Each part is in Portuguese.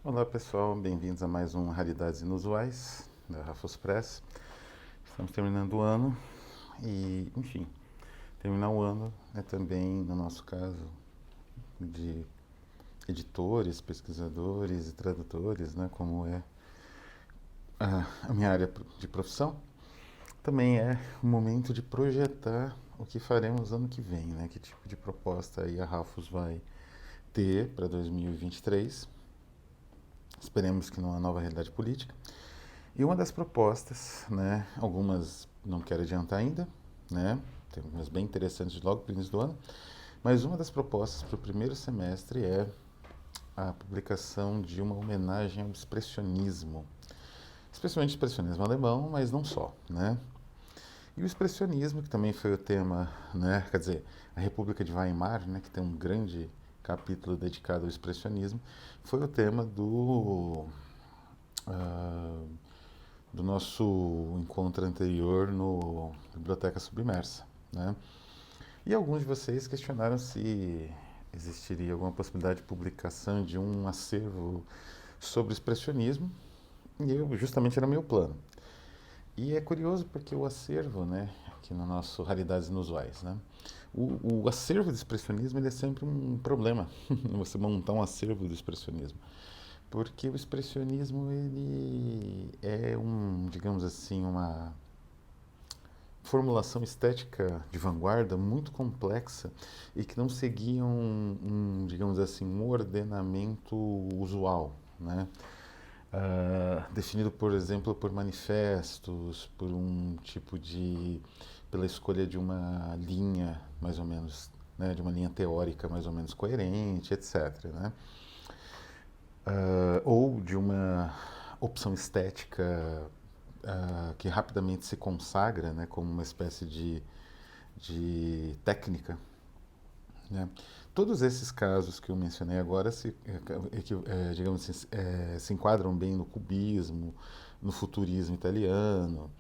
Olá pessoal, bem-vindos a mais um Raridades Inusuais da Rafos Press. Estamos terminando o ano e, enfim, terminar o ano é também, no nosso caso, de editores, pesquisadores e tradutores, né, como é a minha área de profissão, também é o momento de projetar o que faremos ano que vem, né, que tipo de proposta aí a Rafos vai ter para 2023. Esperemos que numa nova realidade política. E uma das propostas, né, algumas não quero adiantar ainda, né, tem algumas bem interessantes logo no início do ano, mas uma das propostas para o primeiro semestre é a publicação de uma homenagem ao expressionismo, especialmente expressionismo alemão, mas não só, né. E o expressionismo, que também foi o tema, né, quer dizer, a República de Weimar, né, que tem um grande capítulo dedicado ao expressionismo, foi o tema ah, do nosso encontro anterior no Biblioteca Submersa, né? E alguns de vocês questionaram se existiria alguma possibilidade de publicação de um acervo sobre expressionismo, e eu justamente era meu plano. E é curioso porque o acervo, né, aqui no nosso Raridades Inusuais, né, o acervo do expressionismo ele é sempre um problema, você montar um acervo do expressionismo. Porque o expressionismo ele é digamos assim, uma formulação estética de vanguarda muito complexa e que não seguia digamos assim, um ordenamento usual, né? Definido, por exemplo, por manifestos, por pela escolha de uma linha, mais ou menos, né, de uma linha teórica mais ou menos coerente, etc., né? Ou de uma opção estética que rapidamente se consagra, né, como uma espécie de técnica, né? Todos esses casos que eu mencionei agora digamos assim, se enquadram bem no cubismo, no futurismo italiano,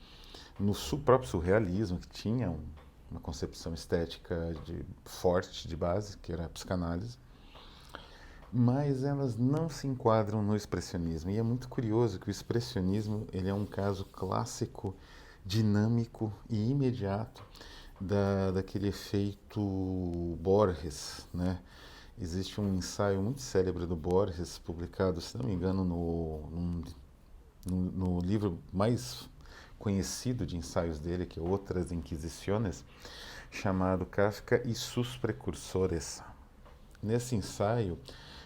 no próprio surrealismo, que tinha uma concepção estética forte de base, que era a psicanálise, mas elas não se enquadram no expressionismo. E é muito curioso que o expressionismo ele é um caso clássico, dinâmico e imediato daquele efeito Borges, né? Existe um ensaio muito célebre do Borges, publicado, se não me engano, no livro mais conhecido de ensaios dele, que é Outras Inquisições, chamado Kafka e sus Precursores. Nesse ensaio,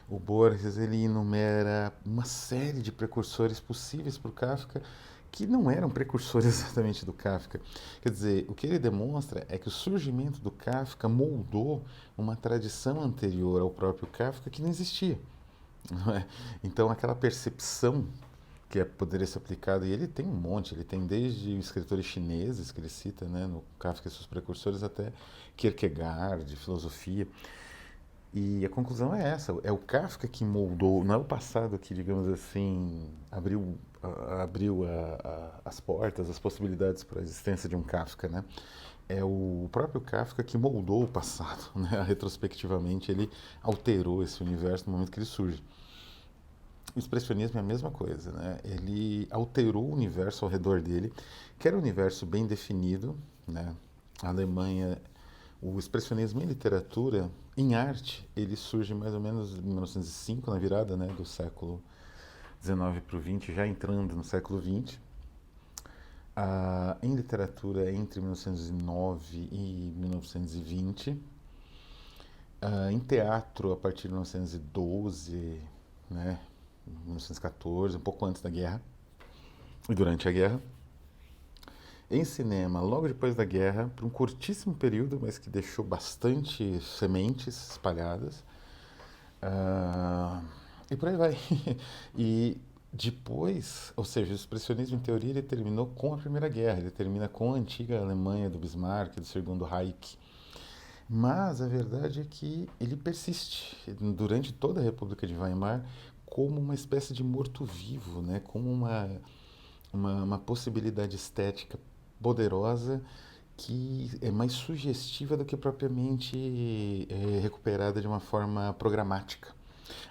o Borges ele enumera uma série de precursores possíveis para o Kafka que não eram precursores exatamente do Kafka. Quer dizer, o que ele demonstra é que o surgimento do Kafka moldou uma tradição anterior ao próprio Kafka que não existia. Não é? Então, aquela percepção que poderia ser aplicada, e ele tem um monte, ele tem desde escritores chineses que ele cita, né, no Kafka e seus precursores, até Kierkegaard, de filosofia. E a conclusão é essa, é o Kafka que moldou, não é o passado que, digamos assim, abriu as portas, as possibilidades para a existência de um Kafka, né? É o próprio Kafka que moldou o passado, né? Retrospectivamente ele alterou esse universo no momento que ele surge. O expressionismo é a mesma coisa, né? Ele alterou o universo ao redor dele, que era um universo bem definido, né? A Alemanha, o expressionismo em literatura, em arte, ele surge mais ou menos em 1905, na virada, né, do século XIX para o XX, já entrando no século XX. Em literatura, entre 1909 e 1920. Em teatro, a partir de 1912, né, 1914, um pouco antes da guerra e durante a guerra. Em cinema, logo depois da guerra, por um curtíssimo período, mas que deixou bastante sementes espalhadas. E por aí vai. E depois, ou seja, o expressionismo em teoria ele terminou com a Primeira Guerra, ele termina com a antiga Alemanha do Bismarck, do Segundo Reich. Mas a verdade é que ele persiste durante toda a República de Weimar como uma espécie de morto-vivo, né? Como uma possibilidade estética poderosa que é mais sugestiva do que propriamente recuperada de uma forma programática.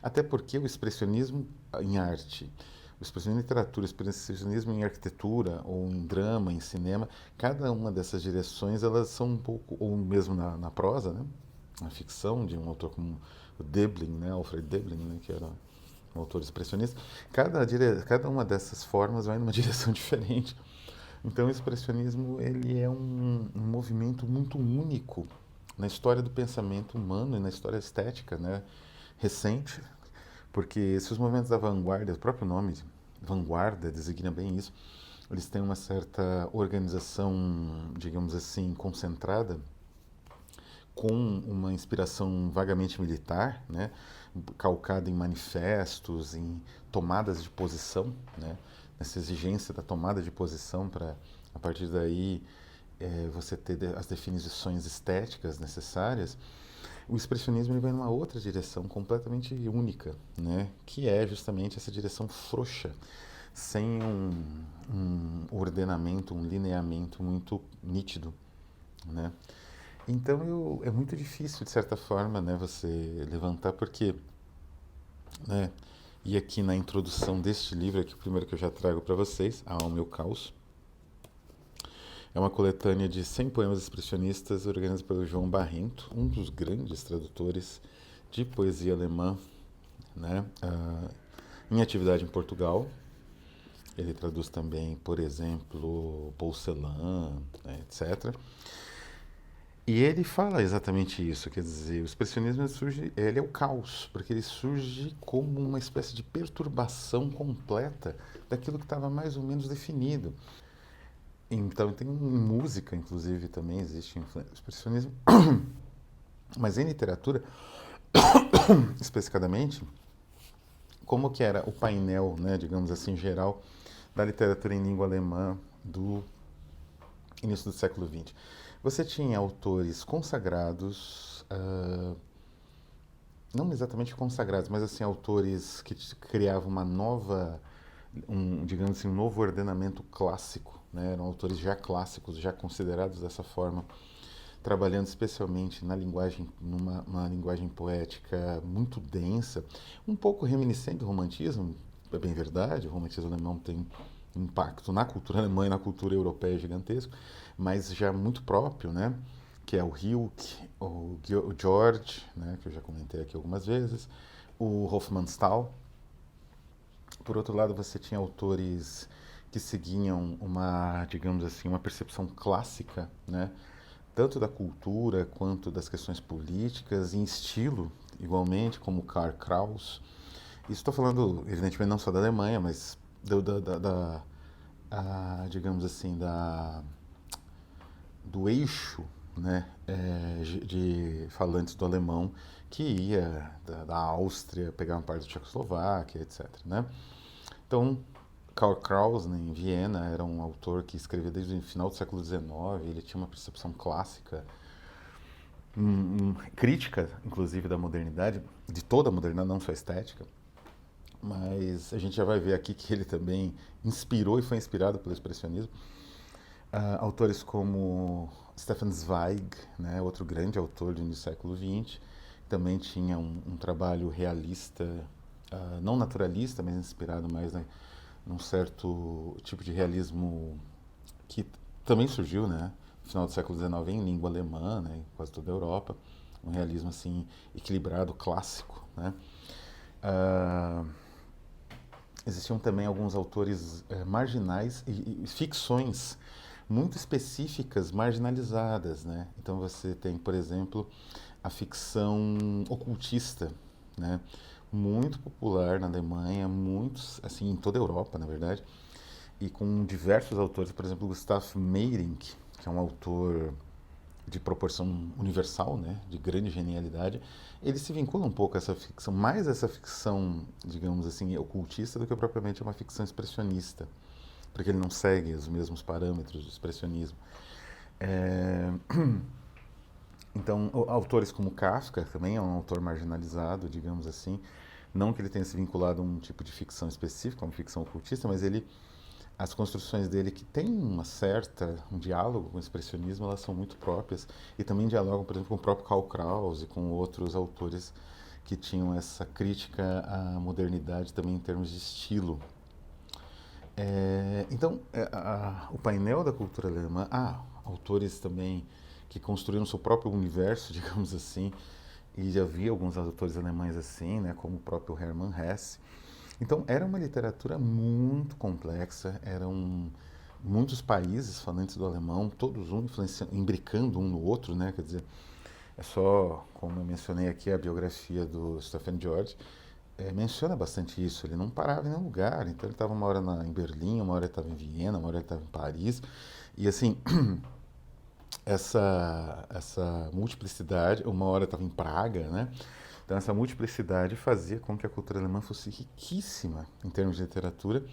Até porque o expressionismo em arte, o expressionismo em literatura, o expressionismo em arquitetura, ou em drama, em cinema, cada uma dessas direções, elas são um pouco, ou mesmo na prosa, né? Na ficção, de um autor como o Döblin, né? Alfred Döblin, né? Que era um autor expressionista, cada uma dessas formas vai numa direção diferente. Então, o expressionismo ele é um movimento muito único na história do pensamento humano e na história estética, né? Recente, porque se os movimentos da vanguarda, o próprio nome, vanguarda, designa bem isso, eles têm uma certa organização, digamos assim, concentrada, com uma inspiração vagamente militar, né, calcada em manifestos, em tomadas de posição, né, nessa exigência da tomada de posição para, a partir daí, você ter as definições estéticas necessárias. O expressionismo ele vai numa outra direção completamente única, né, que é justamente essa direção frouxa, sem um ordenamento, um lineamento muito nítido, né? Então é muito difícil, de certa forma, né, você levantar, porque, né, e aqui na introdução deste livro, aqui o primeiro que eu já trago para vocês, A Alma e o Caos, é uma coletânea de 100 poemas expressionistas organizados pelo João Barrento, um dos grandes tradutores de poesia alemã, né, em atividade em Portugal. Ele traduz também, por exemplo, Bousselan, né, etc. E ele fala exatamente isso, quer dizer, o expressionismo surge, ele é o caos, porque ele surge como uma espécie de perturbação completa daquilo que estava mais ou menos definido. Então tem música, inclusive, também existe influência do expressionismo, mas em literatura, especificadamente, como que era o painel, né, digamos assim, geral da literatura em língua alemã do início do século XX? Você tinha autores consagrados, não exatamente consagrados, mas assim autores que criavam uma nova, digamos assim, um novo ordenamento clássico, né? Eram autores já clássicos, já considerados dessa forma, trabalhando especialmente na linguagem, numa linguagem poética muito densa, um pouco reminiscente do romantismo, é bem verdade, o romantismo alemão tem impacto na cultura alemã e na cultura europeia gigantesco, mas já muito próprio, né? Que é o Hilke, o George, né? Que eu já comentei aqui algumas vezes, o Hofmannsthal. Por outro lado, você tinha autores que seguiam uma, digamos assim, uma percepção clássica, né? Tanto da cultura quanto das questões políticas, em estilo, igualmente, como Karl Kraus. Isso estou falando, evidentemente, não só da Alemanha, mas digamos assim, do eixo, né, de falantes do alemão que ia da Áustria, pegar uma parte da Tchecoslováquia, etc. Né? Então, Karl Kraus, né, em Viena, era um autor que escrevia desde o final do século XIX, ele tinha uma percepção clássica, crítica, inclusive, da modernidade, de toda a modernidade, não só a estética, mas a gente já vai ver aqui que ele também inspirou e foi inspirado pelo expressionismo. Autores como Stefan Zweig, né, outro grande autor do início do século XX, também tinha um trabalho realista, não naturalista, mas inspirado mais, né, num certo tipo de realismo que também surgiu, né, no final do século XIX em língua alemã, né, em quase toda a Europa, um realismo assim equilibrado, clássico, né. Uh, Existiam também alguns autores marginais e ficções muito específicas, marginalizadas, né? Então você tem, por exemplo, a ficção ocultista, né? Muito popular na Alemanha, muitos, assim, em toda a Europa, na verdade, e com diversos autores, por exemplo, Gustav Meyrink, que é um autor de proporção universal, né, de grande genialidade, ele se vincula um pouco a essa ficção, mais essa ficção, digamos assim, ocultista do que propriamente uma ficção expressionista, porque ele não segue os mesmos parâmetros do expressionismo. É... Então, autores como Kafka também é um autor marginalizado, digamos assim, não que ele tenha se vinculado a um tipo de ficção específica, uma ficção ocultista, mas ele as construções dele que têm um diálogo com o expressionismo, elas são muito próprias e também dialogam, por exemplo, com o próprio Karl Kraus e com outros autores que tinham essa crítica à modernidade também em termos de estilo. O painel da cultura alemã, autores também que construíram seu próprio universo, digamos assim, e já havia alguns autores alemães assim, né, como o próprio Hermann Hesse. Então, era uma literatura muito complexa, eram muitos países falantes do alemão, todos um imbricando um no outro, né, quer dizer, é só, como eu mencionei aqui, a biografia do Stephen George, menciona bastante isso. Ele não parava em nenhum lugar. Então ele estava uma hora em Berlim, uma hora ele estava em Viena, uma hora ele estava em Paris. E assim, essa multiplicidade, uma hora estava em Praga, né? Então essa multiplicidade fazia com que a cultura alemã fosse riquíssima em termos de literatura.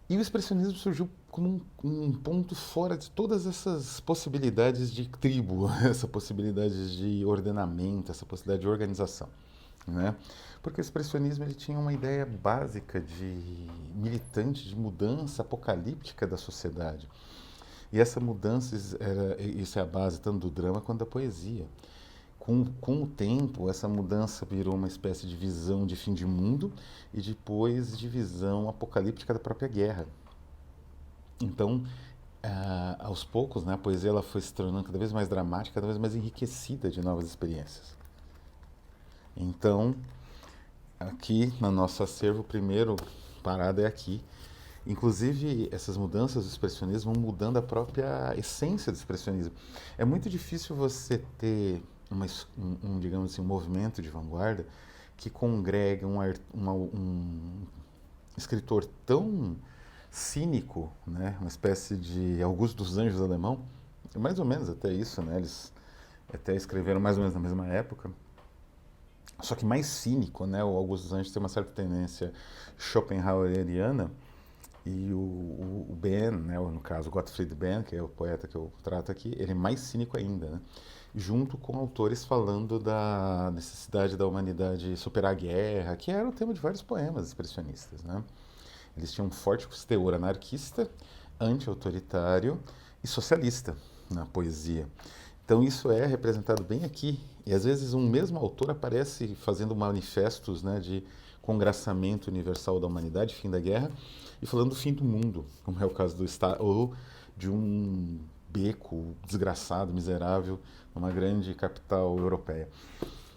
E o expressionismo surgiu como um ponto fora de todas essas possibilidades de tribo, essa possibilidade de ordenamento, essa possibilidade de organização, né? Porque o expressionismo ele tinha uma ideia básica de militante, de mudança apocalíptica da sociedade. E essa mudança, isso é a base tanto do drama quanto da poesia. Com o tempo, essa mudança virou uma espécie de visão de fim de mundo e depois de visão apocalíptica da própria guerra. Então, aos poucos, né, a poesia ela foi se tornando cada vez mais dramática, cada vez mais enriquecida de novas experiências. Então, aqui no nosso acervo, o primeiro parada é aqui. Inclusive, essas mudanças do expressionismo vão mudando a própria essência do expressionismo. É muito difícil você ter digamos assim, um movimento de vanguarda que congrega um escritor tão cínico, né? Uma espécie de Augusto dos Anjos alemão, mais ou menos até isso, né? Eles até escreveram mais ou menos na mesma época, só que mais cínico, né? O Augusto dos Anjos tem uma certa tendência schopenhaueriana, e o Ben, né, no caso Gottfried Benn, que é o poeta que eu trato aqui, ele é mais cínico ainda, né? Junto com autores falando da necessidade da humanidade superar a guerra, que era o tema de vários poemas expressionistas, né? Eles tinham um forte teor anarquista, anti-autoritário e socialista na poesia. Então isso é representado bem aqui. E às vezes um mesmo autor aparece fazendo manifestos, né, de congraçamento universal da humanidade, fim da guerra, e falando do fim do mundo, como é o caso do Estado, ou de um beco desgraçado, miserável, numa grande capital europeia.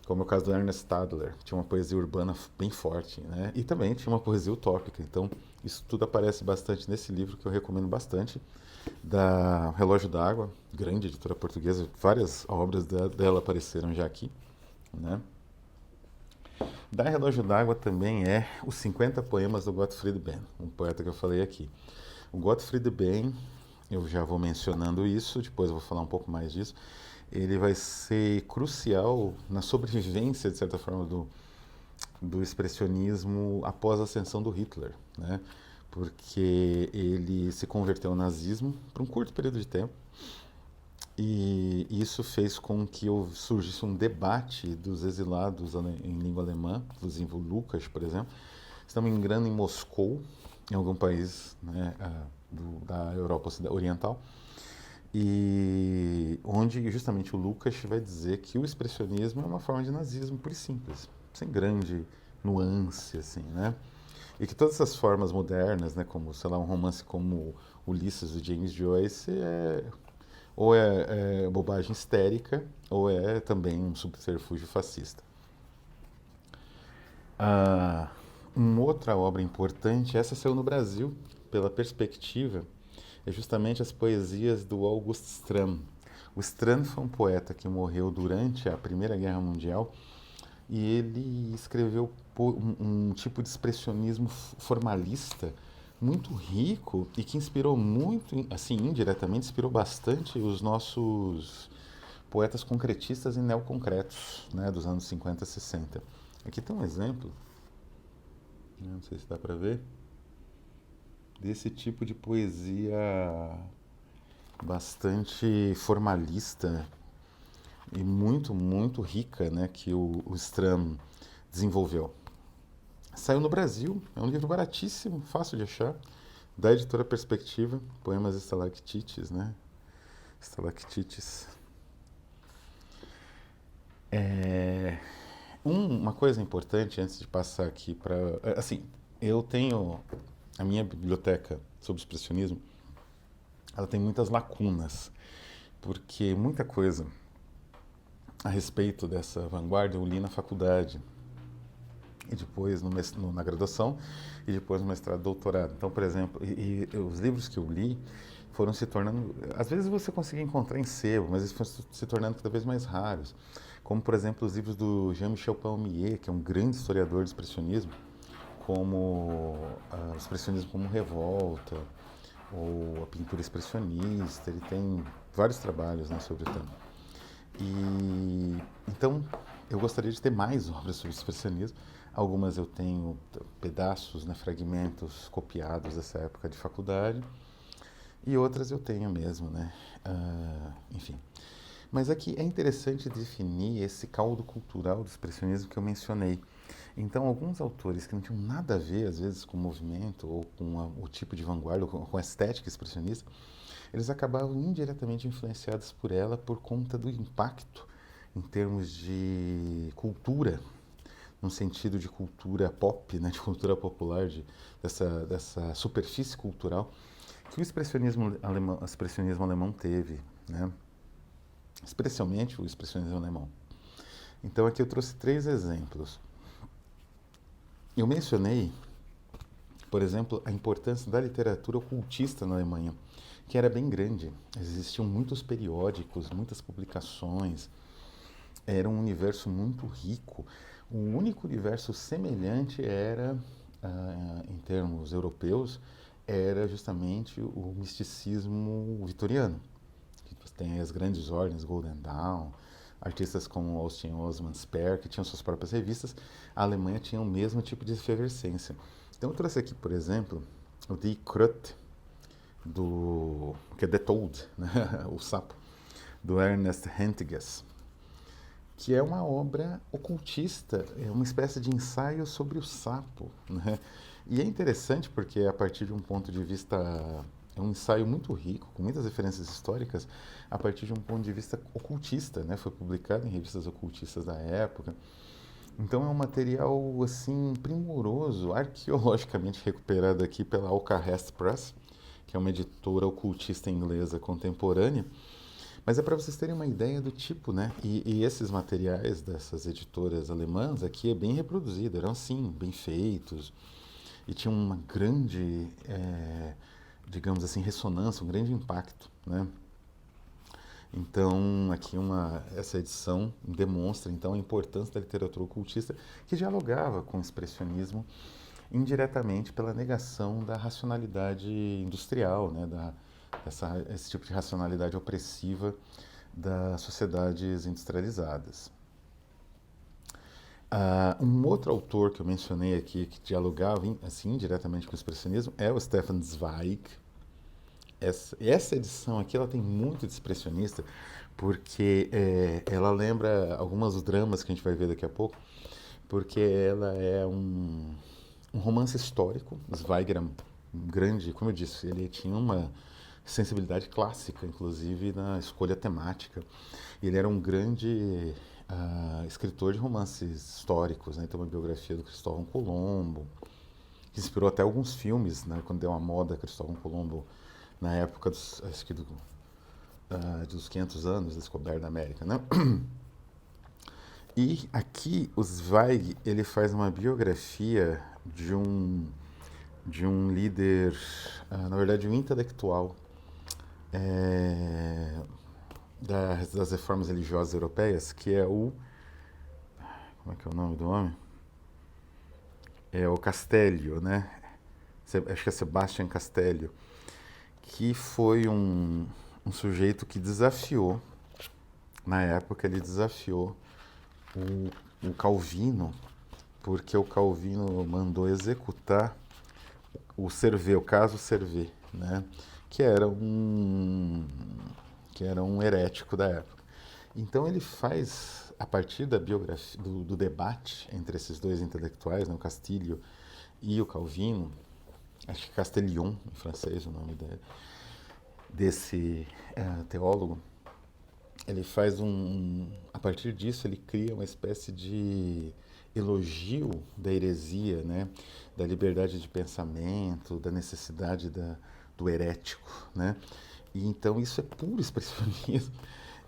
Como é o caso do Ernest Stadler, que tinha uma poesia urbana bem forte, né? E também tinha uma poesia utópica. Então, isso tudo aparece bastante nesse livro, que eu recomendo bastante, da Relógio d'Água, grande editora portuguesa. Várias obras dela apareceram já aqui, né? Da Relógio d'Água também é os 50 poemas do Gottfried Benn, um poeta que eu falei aqui. O Gottfried Benn, eu já vou mencionando isso, depois eu vou falar um pouco mais disso, ele vai ser crucial na sobrevivência, de certa forma, do expressionismo após a ascensão do Hitler, né? Porque ele se converteu ao nazismo por um curto período de tempo, e isso fez com que surgisse um debate dos exilados em língua alemã, inclusive o Lucas, por exemplo, estão migrando em Moscou, em algum país, né, da Europa Oriental, e onde justamente o Lucas vai dizer que o expressionismo é uma forma de nazismo pura e simples, sem grande nuance, assim, né? E que todas essas formas modernas, né, como, sei lá, um romance como Ulisses, do James Joyce, ou é bobagem histérica, ou é também um subterfúgio fascista. Uma outra obra importante, essa saiu no Brasil, pela Perspectiva, é justamente as poesias do August Strand. O Strand foi um poeta que morreu durante a Primeira Guerra Mundial e ele escreveu um tipo de expressionismo formalista muito rico e que inspirou muito, assim, indiretamente, inspirou bastante os nossos poetas concretistas e neoconcretos, né, dos anos 50 e 60. Aqui tem um exemplo, não sei se dá para ver, desse tipo de poesia bastante formalista e muito, muito rica, né, que o Strand desenvolveu. Saiu no Brasil, é um livro baratíssimo, fácil de achar, da editora Perspectiva, Poemas Estalactites, né? Estalactites. Uma coisa importante antes de passar aqui para. Assim, eu tenho. A minha biblioteca sobre expressionismo, ela tem muitas lacunas, porque muita coisa a respeito dessa vanguarda eu li na faculdade, e depois na graduação, e depois no mestrado e doutorado. Então, por exemplo, os livros que eu li foram se tornando. Às vezes você conseguia encontrar em sebo, mas eles foram se tornando cada vez mais raros. Como, por exemplo, os livros do Jean-Michel Palmier, que é um grande historiador do expressionismo, como o expressionismo como revolta, ou a pintura expressionista. Ele tem vários trabalhos, né, sobre o tema. E então eu gostaria de ter mais obras sobre expressionismo. Algumas eu tenho pedaços, né, fragmentos copiados dessa época de faculdade, e outras eu tenho mesmo, né? Enfim. Mas aqui é interessante definir esse caldo cultural do expressionismo que eu mencionei. Então, alguns autores que não tinham nada a ver, às vezes, com o movimento ou com o tipo de vanguarda, ou com a estética expressionista, eles acabavam indiretamente influenciados por ela por conta do impacto em termos de cultura, no sentido de cultura pop, né, de cultura popular, dessa superfície cultural que o expressionismo alemão teve, né? Especialmente o expressionismo alemão. Então aqui eu trouxe 3 exemplos. Eu mencionei, por exemplo, a importância da literatura ocultista na Alemanha, que era bem grande. Existiam muitos periódicos, muitas publicações, era um universo muito rico. O único universo semelhante era, em termos europeus, era justamente o misticismo vitoriano. Tem as grandes ordens, Golden Dawn, artistas como Austin Osman Spare, que tinham suas próprias revistas. A Alemanha tinha o mesmo tipo de efervescência. Então eu trouxe aqui, por exemplo, o Die Kröte, que é The Toad, né? O sapo, do Ernest Hentges, que é uma obra ocultista, é uma espécie de ensaio sobre o sapo, né? E é interessante porque a partir de um ponto de vista, é um ensaio muito rico, com muitas referências históricas, a partir de um ponto de vista ocultista, né? Foi publicado em revistas ocultistas da época. Então é um material assim primoroso, arqueologicamente recuperado aqui pela Alcahest Press, que é uma editora ocultista inglesa contemporânea. Mas é para vocês terem uma ideia do tipo, né? E esses materiais dessas editoras alemãs aqui é bem reproduzido, eram assim, bem feitos, e tinham uma grande, digamos assim, ressonância, um grande impacto, né? Então, aqui essa edição demonstra então a importância da literatura ocultista que dialogava com o expressionismo indiretamente pela negação da racionalidade industrial, né, esse tipo de racionalidade opressiva das sociedades industrializadas. Um outro autor que eu mencionei aqui que dialogava assim diretamente com o expressionismo é o Stefan Zweig. Essa edição aqui ela tem muito de expressionista porque ela lembra alguns dos dramas que a gente vai ver daqui a pouco, porque ela é um romance histórico. Zweig era um grande, como eu disse, ele tinha uma sensibilidade clássica, inclusive na escolha temática. Ele era um grande escritor de romances históricos, né? Tem uma biografia do Cristóvão Colombo, que inspirou até alguns filmes, né? Quando deu uma moda Cristóvão Colombo na época dos 500 anos da descoberta da América, né? E aqui o Zweig ele faz uma biografia de um líder, na verdade um intelectual das reformas religiosas europeias, que é como é que é o nome do homem? É o Castellio, né? Acho que é Sebastian Castellio, que foi um sujeito que desafiou, na época ele desafiou o Calvino, porque o Calvino mandou executar o caso Servet, né? que era um herético da época. Então ele faz, a partir da biografia, do debate entre esses dois intelectuais, né, o Castilho e o Calvino, acho que Castillon, em francês o nome desse teólogo, ele faz a partir disso ele cria uma espécie de elogio da heresia, né? Da liberdade de pensamento, da necessidade do herético, né? E então isso é puro expressionismo.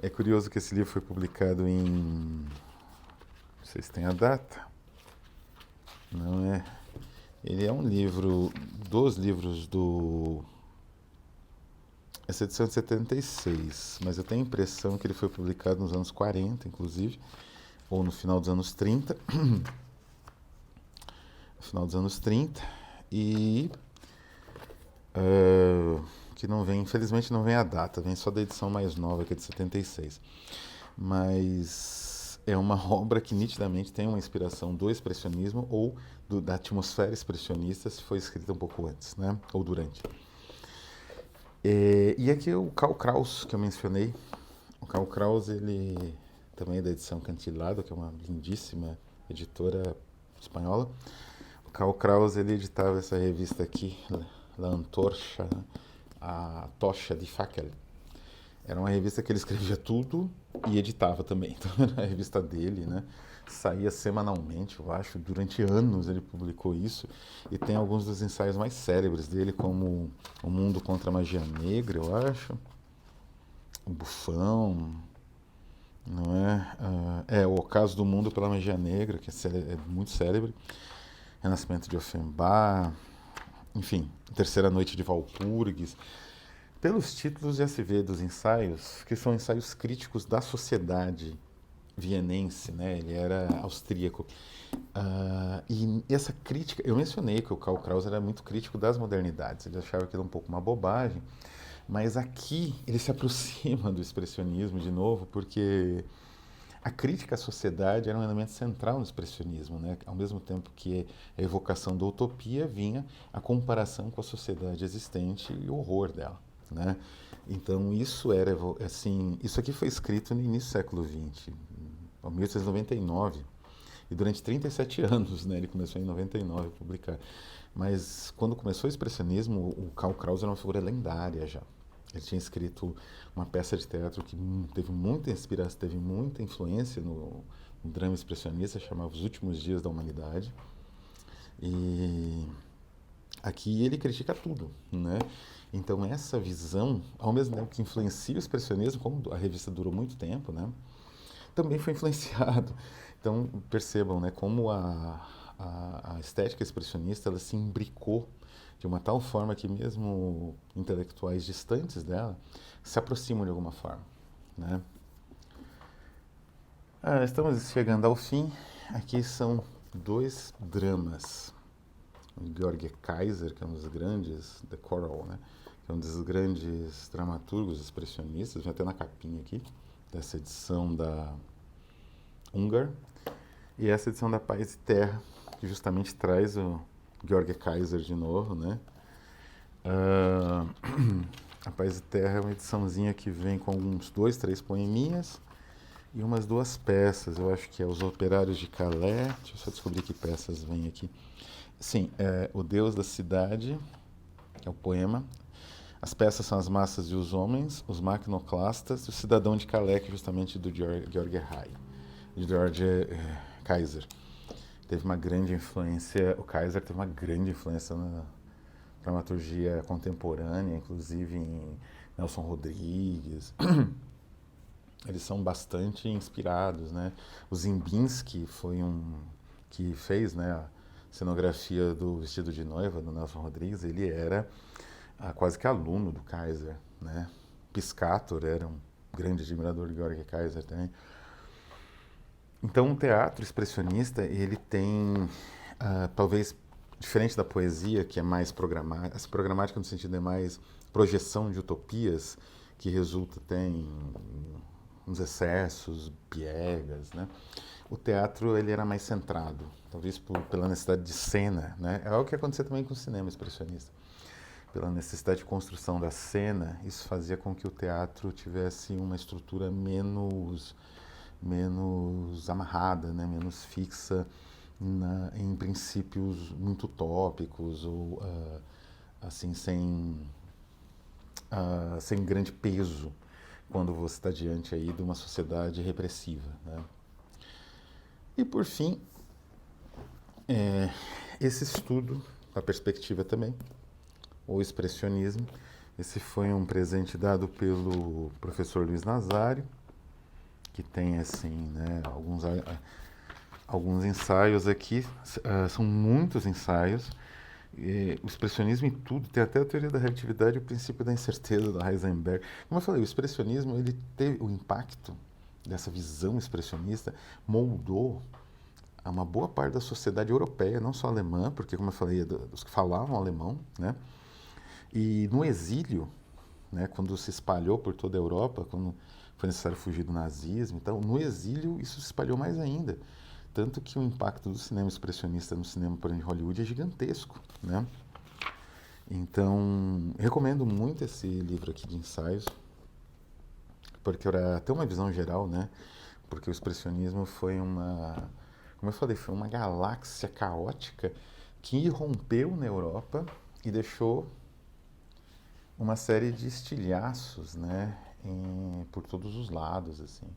É curioso que esse livro foi publicado em, vocês têm a data? Não é? Ele é um livro, dos livros do... Essa edição é de 76, mas eu tenho a impressão que ele foi publicado nos anos 40, inclusive, ou no final dos anos 30. No final dos anos 30. E... que não vem, infelizmente não vem a data, vem só da edição mais nova, que é de 76. Mas é uma obra que nitidamente tem uma inspiração do expressionismo ou da atmosfera expressionista, se foi escrita um pouco antes, né? Ou durante. E aqui o Karl Kraus, que eu mencionei. O Karl Kraus, ele também é da edição Cantilado, que é uma lindíssima editora espanhola. O Karl Kraus, ele editava essa revista aqui, La Antorcha, a Tocha de Fackel. Era uma revista que ele escrevia tudo e editava também. Então era a revista dele, né? Saía semanalmente, eu acho. Durante anos ele publicou isso. E tem alguns dos ensaios mais célebres dele, como O Mundo contra a Magia Negra, eu acho. O Bufão, não é? O Ocaso do Mundo pela Magia Negra, que é muito célebre. Renascimento de Offenbach. Enfim, Terceira Noite de Walpurgis. Pelos títulos já se vê dos ensaios, que são ensaios críticos da sociedade vienense, né? Ele era austríaco. E essa crítica, eu mencionei que o Karl Kraus era muito crítico das modernidades, ele achava que era um pouco uma bobagem, mas aqui ele se aproxima do expressionismo de novo, porque a crítica à sociedade era um elemento central no expressionismo, né? Ao mesmo tempo que a evocação da utopia vinha a comparação com a sociedade existente e o horror dela, né? Então isso era assim, isso aqui foi escrito no início do século XX, em 1899, e durante 37 anos, né? Ele começou em 99 a publicar. Mas quando começou o expressionismo, o Karl Kraus era uma figura lendária já. Ele tinha escrito uma peça de teatro que teve muita inspiração, teve muita influência no drama expressionista, chamava Os Últimos Dias da Humanidade. E aqui ele critica tudo, né? Então essa visão, ao mesmo tempo que influencia o expressionismo, como a revista durou muito tempo, né? Também foi influenciado. Então percebam, né, como a estética expressionista ela se imbricou de uma tal forma que mesmo intelectuais distantes dela se aproximam de alguma forma, né? Estamos chegando ao fim. Aqui são dois dramas. O Georg Kaiser, que é um dos grandes, The Choral, né? Que é um dos grandes dramaturgos expressionistas, vem até na capinha aqui, dessa edição da Ungar, e essa edição da Paz e Terra, que justamente traz o Georg Kaiser de novo, né? A Paz e Terra é uma ediçãozinha que vem com uns 2, 3 poeminhas e umas 2 peças. Eu acho que é Os Operários de Calais. Deixa eu só descobrir que peças vêm aqui. Sim, é O Deus da Cidade, que é o poema. As peças são As Massas e os Homens, Os Maquinoclastas e O Cidadão de Calais, que é justamente do Georg Kaiser. Teve uma grande influência, o Kaiser teve uma grande influência na dramaturgia contemporânea, inclusive em Nelson Rodrigues. Eles são bastante inspirados, né? O Ziembinski foi que fez, né, a cenografia do Vestido de Noiva do Nelson Rodrigues. Ele era quase que aluno do Kaiser, né? Piscator era um grande admirador de Georg Kaiser também. Então, o teatro expressionista, ele tem, talvez, diferente da poesia, que é mais programática, essa programática no sentido é mais projeção de utopias, que resulta até em uns excessos, piegas, né? O teatro, ele era mais centrado, talvez pela necessidade de cena, né? É algo que acontecia também com o cinema expressionista. Pela necessidade de construção da cena, isso fazia com que o teatro tivesse uma estrutura menos amarrada, né? Menos fixa em princípios muito utópicos ou assim sem grande peso, quando você está diante aí de uma sociedade repressiva, né? E por fim, esse estudo, a perspectiva também, o expressionismo, esse foi um presente dado pelo professor Luiz Nazário, que tem assim, né, alguns ensaios aqui, são muitos ensaios. O expressionismo e tudo, tem até a teoria da relatividade e o princípio da incerteza da Heisenberg. Como eu falei, o expressionismo, ele teve o impacto dessa visão expressionista, moldou a uma boa parte da sociedade europeia, não só alemã, porque, como eu falei, dos que falavam alemão, né? E no exílio, né, quando se espalhou por toda a Europa, quando foi necessário fugir do nazismo, então, no exílio isso se espalhou mais ainda. Tanto que o impacto do cinema expressionista no cinema, por exemplo, de Hollywood é gigantesco, né? Então, recomendo muito esse livro aqui de ensaios, porque era até uma visão geral, né? Porque o expressionismo foi como eu falei, foi uma galáxia caótica que irrompeu na Europa e deixou uma série de estilhaços, né? Por todos os lados, assim.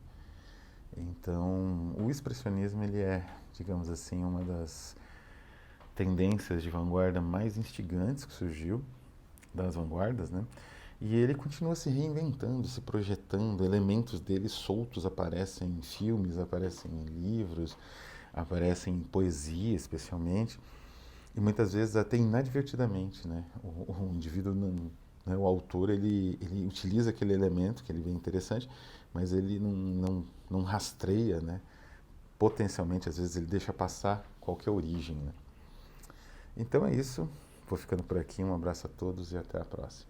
Então, o expressionismo, ele é, digamos assim, uma das tendências de vanguarda mais instigantes que surgiu, das vanguardas, né? E ele continua se reinventando, se projetando, elementos dele soltos aparecem em filmes, aparecem em livros, aparecem em poesia, especialmente, e muitas vezes até inadvertidamente, né? O indivíduo, né, o autor, ele utiliza aquele elemento que ele vê interessante, mas ele não rastreia, né? Potencialmente, às vezes, ele deixa passar qual que é a origem, né? Então é isso. Vou ficando por aqui. Um abraço a todos e até a próxima.